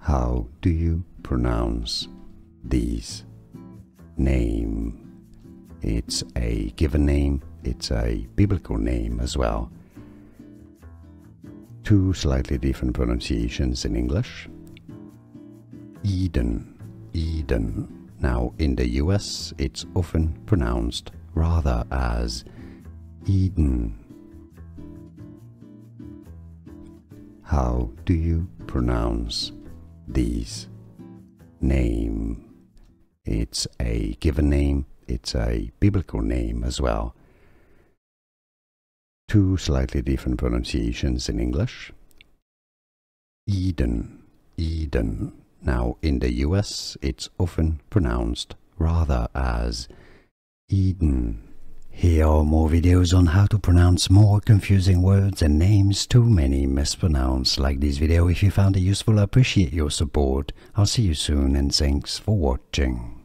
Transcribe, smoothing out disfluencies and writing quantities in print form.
How do you pronounce these? Name. It's a given name, it's a biblical name as well. Two slightly different pronunciations in English. Eden, Eden. Now in the US it's often pronounced rather as Eden. How do you pronounce these? Name. It's a given name, it's a biblical name as well. Two slightly different pronunciations in English. Eden, Eden. Now in the US it's often pronounced rather as Eden. Here are more videos on how to pronounce more confusing words and names too many mispronounced. Like this video if you found it useful. I appreciate your support. I'll see you soon and thanks for watching.